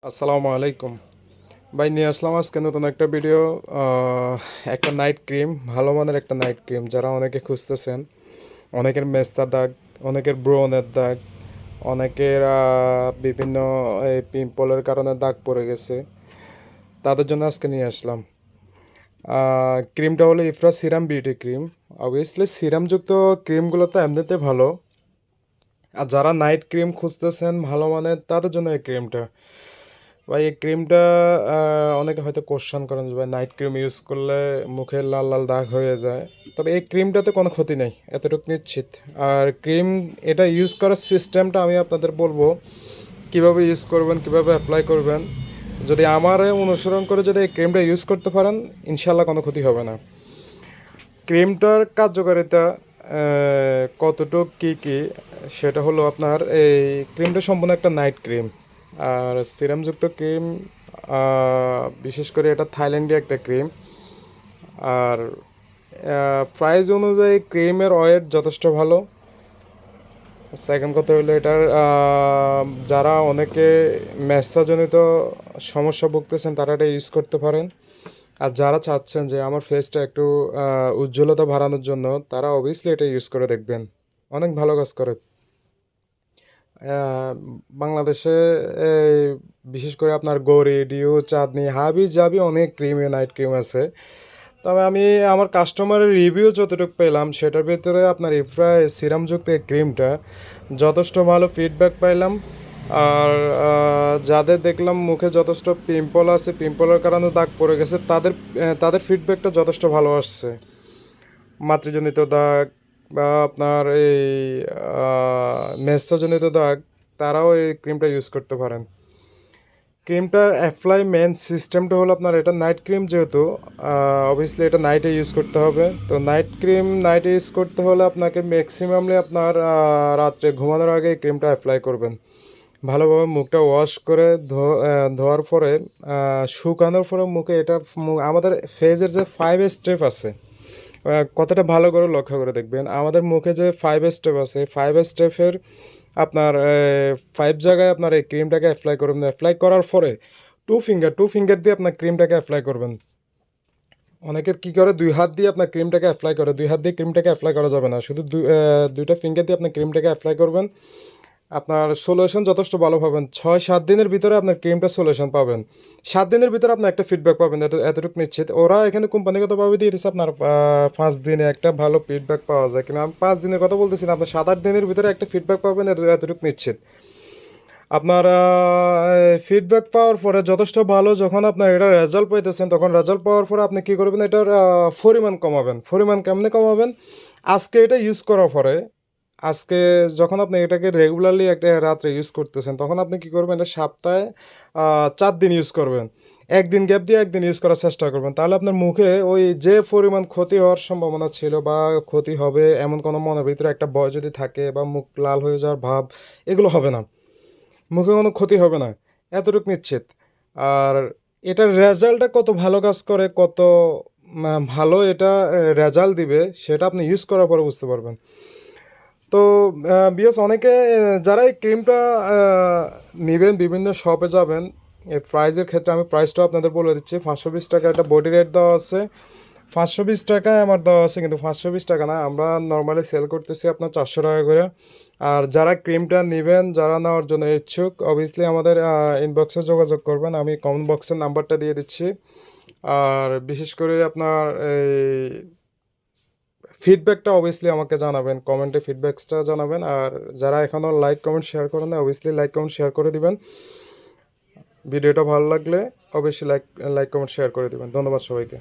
আসসালামু আলাইকুম ভাই, নিয়ে আসলাম আজকে নতুন একটা ভিডিও। একটা নাইট ক্রিম, ভালো মানের একটা নাইট ক্রিম যারা অনেকে খুঁজতেছেন। অনেকের মেস্তা দাগ, অনেকের ব্রণের দাগ, অনেকের বিভিন্ন এই পিম্পলের কারণে দাগ পড়ে গেছে, তাদের জন্য আজকে নিয়ে আসলাম। ক্রিমটা হলো Ifra serum beauty cream. Obviously সিরামযুক্ত ক্রিমগুলো তো এমনিতে ভালো, আর যারা নাইট ক্রিম খুঁজতেছেন ভালো মানের তাদের জন্য এই ক্রিমটা। ভাই এই ক্রিমটা অনেকে হয়তো কোশ্চেন করেন যে ভাই নাইট ক্রিম ইউজ করলে মুখে লাল লাল দাগ হয়ে যায়, তবে এই ক্রিমটাতে কোনো ক্ষতি নেই, এতটুকু নিশ্চিত। আর ক্রিম এটা ইউজ করার সিস্টেমটা আমি আপনাদের বলবো, কিভাবে ইউজ করবেন, কিভাবে অ্যাপ্লাই করবেন। যদি আমার অনুসরণ করে যদি এই ক্রিমটা ইউজ করতে পারেন, ইনশাল্লাহ কোনো ক্ষতি হবে না। ক্রিমটার কার্যকারিতা কতটুক কী কী, সেটা হলো আপনার এই ক্রিমটা সম্পূর্ণ একটা নাইট ক্রিম। আর সিরামযুক্ত ক্রিম, বিশেষ করে এটা থাইল্যান্ডে একটা ক্রিম। আর প্রাইস অনুযায়ী ক্রিমের ওয়েট যথেষ্ট ভালো। সেকেন্ড কথা হলো এটার যারা অনেকে মেস্তাজনিত সমস্যা ভুগতেছেন তারা এটা ইউজ করতে পারেন। আর যারা চাচ্ছেন যে আমার ফেসটা একটু উজ্জ্বলতা বাড়ানোর জন্য, তারা অবভিয়াসলি এটা ইউজ করে দেখবেন, অনেক ভালো কাজ করে। বাংলাদেশে এই বিশেষ করে আপনার গৌরি, ডিউ, চাঁদনি, হাবি জাবি অনেক ক্রিম, নাইট ক্রিম আছে। তবে আমি আমার কাস্টমারের রিভিউ যতটুকু পেলাম সেটার ভিতরে আপনার ইফরা সিরামযুক্ত এই ক্রিমটা যথেষ্ট ভালো ফিডব্যাক পাইলাম। আর যাদের দেখলাম মুখে যথেষ্ট পিম্পল আছে, পিম্পলের কারণে দাগ পড়ে গেছে, তাদের ফিডব্যাকটা যথেষ্ট ভালো আসছে। মাতৃজনিত দাগ বা আপনার এই মেস্তজনিত দাগ, তারাও এই ক্রিমটা ইউজ করতে পারেন। ক্রিমটার অ্যাপ্লাই মেন সিস্টেমটা হলো আপনার এটা নাইট ক্রিম, যেহেতু অবভিয়াসলি এটা নাইটে ইউজ করতে হবে। তো নাইট ক্রিম নাইটে ইউজ করতে হলে আপনাকে ম্যাক্সিমামলি আপনার রাত্রে ঘুমানোর আগে এই ক্রিমটা অ্যাপ্লাই করবেন। ভালোভাবে মুখটা ওয়াশ করে ধোয়ার পরে শুকানোর পরে মুখে এটা আমাদের ফেজের যে 5 স্টেপ আছে, কথাটা ভালো করে লক্ষ্য করে দেখবেন। আমাদের মুখে যে 5 স্টেপ আছে, 5 স্টেপের আপনার 5 জায়গায় আপনার এই ক্রিমটাকে অ্যাপ্লাই করবেন। অ্যাপ্লাই করার পরে টু ফিঙ্গার দিয়ে আপনার ক্রিমটাকে অ্যাপ্লাই করবেন। অনেকের কী করে 2 হাত দিয়ে আপনার ক্রিমটাকে অ্যাপ্লাই করে, 2 হাত দিয়ে ক্রিমটাকে অ্যাপ্লাই করা যাবে না, শুধু দুইটা ফিঙ্গার দিয়ে আপনার ক্রিমটাকে অ্যাপ্লাই করবেন। আপনার সলিউশন যথেষ্ট ভালো পাবেন, 6-7 দিনের ভিতরে আপনার ক্রিমটা সলিউশন পাবেন। 7 দিনের ভিতরে আপনি একটা ফিডব্যাক পাবেন, এতটুকু নিশ্চিত। ওরা এখানে কোম্পানিগতভাবে দিয়ে দিচ্ছে আপনার 5 দিনে একটা ভালো ফিডব্যাক পাওয়া যায়, কিন্তু আমি 5 দিনের কথা বলতেছি না, আপনার 7-8 দিনের ভিতরে একটা ফিডব্যাক পাবেন, এতটুকু নিশ্চিত। আপনার ফিডব্যাক পাওয়ার পরে যথেষ্ট ভালো, যখন আপনার এটা রেজাল্ট পাইতেছেন, তখন রেজাল্ট পাওয়ার পরে আপনি কী করবেন, এটার পরিমাণ কমাবেন। পরিমাণ কেমনে কমাবেন? আজকে এটা ইউজ করার পরে, আজকে যখন আপনি এটাকে রেগুলারলি একটা রাত্রে ইউজ করতেছেন, তখন আপনি কী করবেন, এটা সপ্তাহে 4 দিন ইউজ করবেন। একদিন গ্যাপ দিয়ে একদিন ইউজ করার চেষ্টা করবেন, তাহলে আপনার মুখে ওই যে পরিমাণ ক্ষতি হওয়ার সম্ভাবনা ছিল বা ক্ষতি হবে এমন কোনো মনের ভিতরে একটা ভয় যদি থাকে বা মুখ লাল হয়ে যাওয়ার ভাব, এগুলো হবে না, মুখে কোনো ক্ষতি হবে না, এতটুকু নিশ্চিত। আর এটার রেজাল্টটা কত ভালো কাজ করে, কত ভালো এটা রেজাল্ট দিবে, সেটা আপনি ইউজ করার পরে বুঝতে পারবেন। তো বিএস অনেকে যারা এই ক্রিমটা নেবেন, বিভিন্ন শপে যাবেন। এই প্রাইজের ক্ষেত্রে আমি প্রাইসটাও আপনাদের বলে দিচ্ছি। 520 টাকা একটা বডি রেট দেওয়া আছে, 520 টাকায় আমার দেওয়া আছে, কিন্তু 520 টাকা না, আমরা নর্মালি সেল করতেছি আপনার 400 টাকা করে। আর যারা ক্রিমটা নেবেন, যারা নেওয়ার জন্য ইচ্ছুক, অবভিয়াসলি আমাদের ইনবক্সে যোগাযোগ করবেন, আমি কমেন্ট বক্সের নাম্বারটা দিয়ে দিচ্ছি। আর বিশেষ করে আপনার এই ফিডব্যাকটা অবভিয়াসলি আমাকে জানাবেন, কমেন্টে ফিডব্যাকসটা জানাবেন। আর যারা এখনও লাইক কমেন্ট শেয়ার করেন না, অবভিয়াসলি লাইক কমেন্ট শেয়ার করে দিবেন। ভিডিওটা ভালো লাগলে অবশ্যই লাইক কমেন্ট শেয়ার করে দিবেন। ধন্যবাদ সবাইকে।